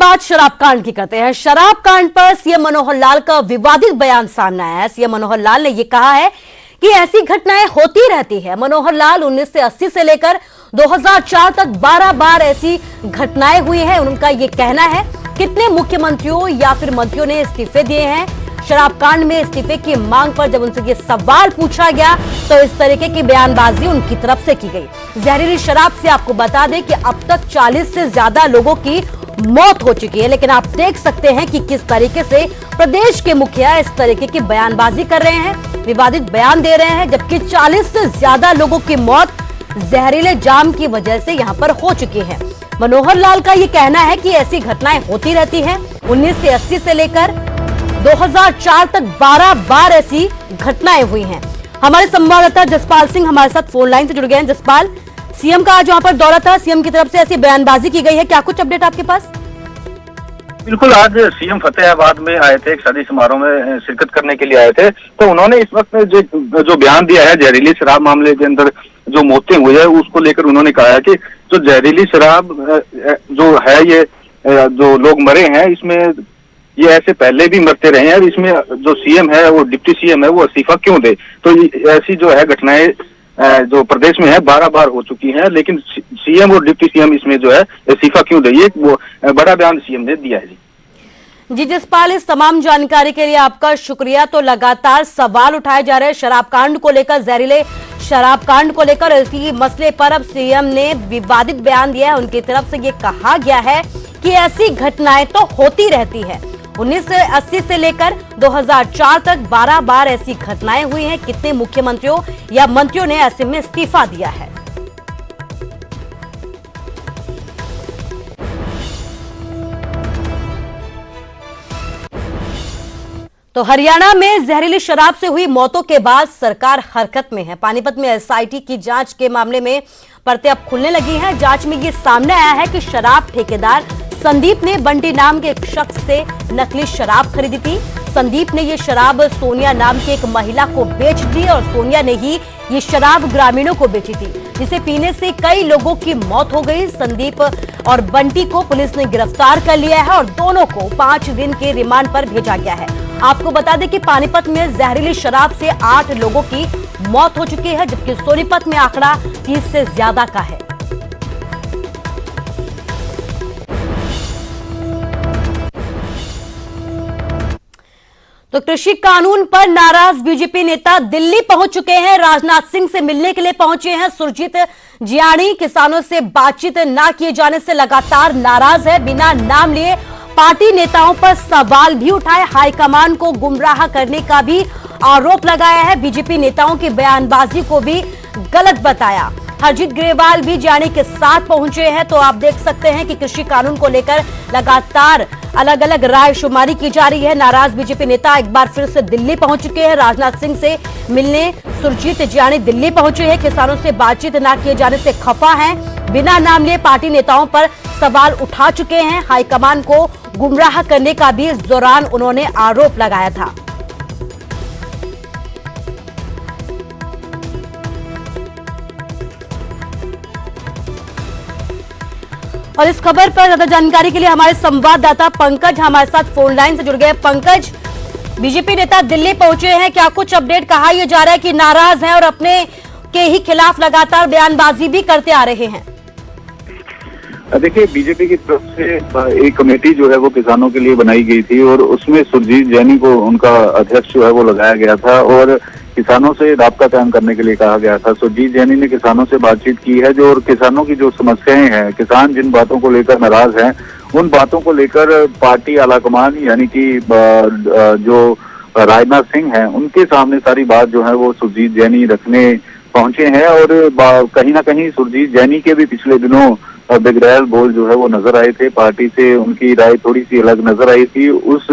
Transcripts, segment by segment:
बात शराब कांड की करते हैं। शराब कांड पर सीएम मनोहर लाल का विवादित बयान सामने आया है। सीएम मनोहर लाल ने यह कहा है कि ऐसी घटनाएं होती रहती है। मनोहर लाल 1980 से लेकर 2004 तक 12 बार ऐसी घटनाएं हुई हैं। उनका यह कहना है कितने मुख्यमंत्रियों या फिर मंत्रियों ने इस्तीफे दिए हैं। शराब कांड में इस्तीफे की मांग पर जब उनसे ये सवाल पूछा गया तो इस तरीके की बयानबाजी उनकी तरफ से की गई। जहरीली शराब से आपको बता दें कि अब तक 40 से ज्यादा लोगों की मौत हो चुकी है, लेकिन आप देख सकते हैं कि किस तरीके से प्रदेश के मुखिया इस तरीके की बयानबाजी कर रहे हैं, विवादित बयान दे रहे हैं, जबकि 40 से ज्यादा लोगों की मौत जहरीले जाम की वजह से यहां पर हो चुकी है। मनोहर लाल का यह कहना है कि ऐसी घटनाएं होती रहती हैं। 1980 से लेकर 2004 तक 12 बार ऐसी घटनाएं हुई हैं। हमारे संवाददाता जसपाल सिंह हमारे साथ फोन लाइन से जुड़ गए हैं। जसपाल, सीएम का आज वहां पर दौरा था, सीएम की तरफ से ऐसी बयानबाजी की गई है, क्या कुछ अपडेट आपके पास? बिल्कुल, आज सीएम फतेहाबाद में आए थे, एक शादी समारोह में शिरकत करने के लिए आए थे। तो उन्होंने इस वक्त जो बयान दिया है जहरीली शराब मामले के अंदर जो मौतें हुई है उसको लेकर उन्होंने कहा है कि जो जहरीली शराब जो है, ये जो लोग मरे हैं इसमें ये ऐसे पहले भी मरते रहे हैं और इसमें जो सीएम है वो डिप्टी सीएम है वो इस्तीफा क्यों दे। तो ऐसी जो है घटनाएं जो प्रदेश में है 12 बार हो चुकी हैं, लेकिन सीएम और डिप्टी सीएम इसमें जो है इस्तीफा क्यों दे, ये वो बड़ा बयान सीएम ने दिया है। जी जसपाल, इस तमाम जानकारी के लिए आपका शुक्रिया। तो लगातार सवाल उठाए जा रहे हैं शराब कांड को लेकर, जहरीले शराब कांड को लेकर। इसी मसले पर अब सीएम ने विवादित बयान दिया है। उनकी तरफ से ये कहा गया है कि ऐसी घटनाएं तो होती रहती है। 1980 से लेकर 2004 तक 12 बार ऐसी घटनाएं हुई हैं। कितने मुख्यमंत्रियों या मंत्रियों ने ऐसे में इस्तीफा दिया है। तो हरियाणा में जहरीली शराब से हुई मौतों के बाद सरकार हरकत में है। पानीपत में एसआईटी की जांच के मामले में परतें अब खुलने लगी हैं। जांच में ये सामने आया है कि शराब ठेकेदार संदीप ने बंटी नाम के एक शख्स से नकली शराब खरीदी थी। संदीप ने ये शराब सोनिया नाम की एक महिला को बेच दी और सोनिया ने ही ये शराब ग्रामीणों को बेची थी, जिसे पीने से कई लोगों की मौत हो गई। संदीप और बंटी को पुलिस ने गिरफ्तार कर लिया है और दोनों को 5 दिन के रिमांड पर भेजा गया है। आपको बता दें कि पानीपत में जहरीली शराब से 8 लोगों की मौत हो चुकी है, जबकि सोनीपत में आंकड़ा 30 से ज्यादा का है। तो कृषि कानून पर नाराज बीजेपी नेता दिल्ली पहुंच चुके हैं। राजनाथ सिंह से मिलने के लिए पहुंचे हैं सुरजीत जियाणी। किसानों से बातचीत न किए जाने से लगातार नाराज है। बिना नाम लिए पार्टी नेताओं पर सवाल भी उठाए, हाईकमान को गुमराह करने का भी आरोप लगाया है। बीजेपी नेताओं की बयानबाजी को भी गलत बताया। हरजीत ग्रेवाल भी जियाणी के साथ पहुंचे हैं। तो आप देख सकते हैं कि कृषि कानून को लेकर लगातार अलग अलग राय शुमारी की जा रही है। नाराज बीजेपी नेता एक बार फिर से दिल्ली पहुंच चुके हैं। राजनाथ सिंह से मिलने सुरजीत जियाणी दिल्ली पहुंचे हैं। किसानों से बातचीत न किए जाने से खफा हैं। बिना नाम लिए पार्टी नेताओं पर सवाल उठा चुके हैं। हाईकमान को गुमराह करने का भी इस दौरान उन्होंने आरोप लगाया था। और इस खबर पर ज्यादा जानकारी के लिए हमारे संवाददाता पंकज हमारे साथ फोन लाइन से जुड़ गए। पंकज, बीजेपी नेता दिल्ली पहुंचे हैं, क्या कुछ अपडेट? कहा यह जा रहा है कि नाराज हैं और अपने के ही खिलाफ लगातार बयानबाजी भी करते आ रहे हैं। देखिए, बीजेपी की तरफ से एक कमेटी जो है वो किसानों के लिए बनाई गई थी और उसमें सुरजीत जियाणी को उनका अध्यक्ष जो है वो लगाया गया था और किसानों से राब्ता कायम करने के लिए कहा गया था। सुरजीत जियाणी ने किसानों से बातचीत की है और किसानों की जो समस्याएं हैं, किसान जिन बातों को लेकर नाराज हैं, उन बातों को लेकर पार्टी आलाकमान यानी कि जो राजनाथ सिंह हैं उनके सामने सारी बात जो है वो सुरजीत जियाणी रखने पहुंचे हैं। और कहीं ना कहीं सुरजीत जियाणी के भी पिछले दिनों बिगड़ैल बोल जो है वो नजर आए थे। पार्टी से उनकी राय थोड़ी सी अलग नजर आई थी उस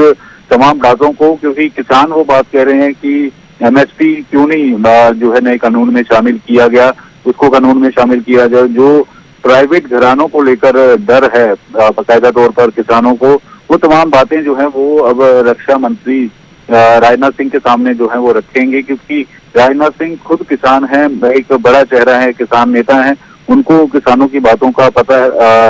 तमाम बातों को, क्योंकि किसान वो बात कह रहे हैं कि एमएसपी क्यों नहीं जो है नए कानून में शामिल किया गया, उसको कानून में शामिल किया जाए। जो प्राइवेट घरानों को लेकर डर है बाकायदा तौर पर किसानों को, वो तमाम बातें जो है वो अब रक्षा मंत्री राजनाथ सिंह के सामने जो है वो रखेंगे, क्योंकि राजनाथ सिंह खुद किसान हैं, एक बड़ा चेहरा है, किसान नेता हैं। उनको किसानों की बातों का पता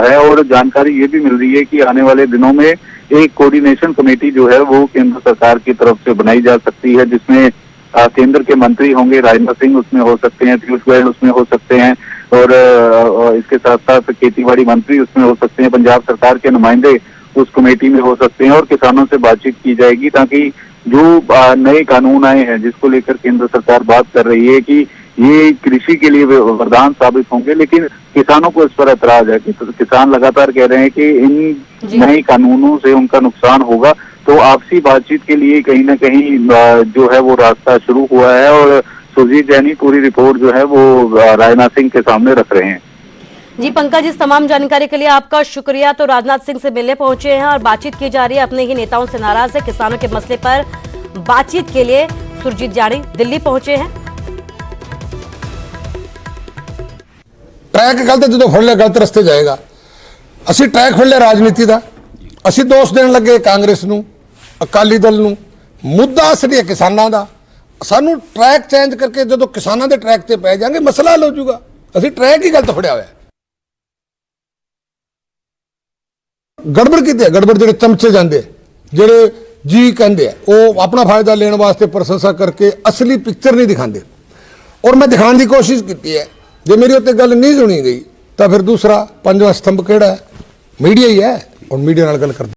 है और जानकारी ये भी मिल रही है कि आने वाले दिनों में एक कोऑर्डिनेशन कमेटी जो है वो केंद्र सरकार की तरफ से बनाई जा सकती है, जिसमें केंद्र के मंत्री होंगे, राजनाथ सिंह उसमें हो सकते हैं, पीयूष गोयल उसमें हो सकते हैं और इसके साथ साथ खेतीबाड़ी मंत्री उसमें हो सकते हैं, पंजाब सरकार के नुमाइंदे उस कमेटी में हो सकते हैं और किसानों से बातचीत की जाएगी ताकि जो नए कानून आए हैं जिसको लेकर केंद्र सरकार बात कर रही है कि ये कृषि के लिए वरदान साबित होंगे, लेकिन किसानों को इस पर ऐतराज है कि किसान लगातार कह रहे हैं कि इन नए कानूनों से उनका नुकसान होगा। तो आपसी बातचीत के लिए कहीं ना कहीं जो है वो रास्ता शुरू हुआ है और सुरजीत जैनी पूरी रिपोर्ट जो है वो राजनाथ सिंह के सामने रख रहे हैं। जी पंकज, इस तमाम जानकारी के लिए आपका शुक्रिया। तो राजनाथ सिंह से मिलने पहुंचे हैं और बातचीत की जा रही है, अपने ही नेताओं से नाराज है, किसानों के मसले पर बातचीत के लिए सुरजीत जानी दिल्ली पहुंचे हैं। ट्रैक गलत जो फड़ लिया गलत रस्ते जाएगा। ਅਸੀਂ ट्रैक फड़ लिया राजनीति का, ਅਸੀਂ दोष देने लगे कांग्रेस ਨੂੰ, अकाली दल ਨੂੰ। मुद्दा असली है किसानों का। सानू ट्रैक चेंज करके जो किसानों के ट्रैक से पै जाएंगे मसला हल हो जाऊगा। ਅਸੀਂ ट्रैक ही गलत फड़िया हुआ। गड़बड़ की गड़बड़ जो चमचे जाते जोड़े जी कहते हैं वो अपना फायदा लेने वास्ते प्रशंसा करके असली पिक्चर नहीं दिखाते। और मैं दिखाने की कोशिश की है, जो मेरी उत्ते गल नहीं सुनी गई तो फिर दूसरा पंजवां स्तंभ केड़ा है, मीडिया ही है और मीडिया नाल गल करते।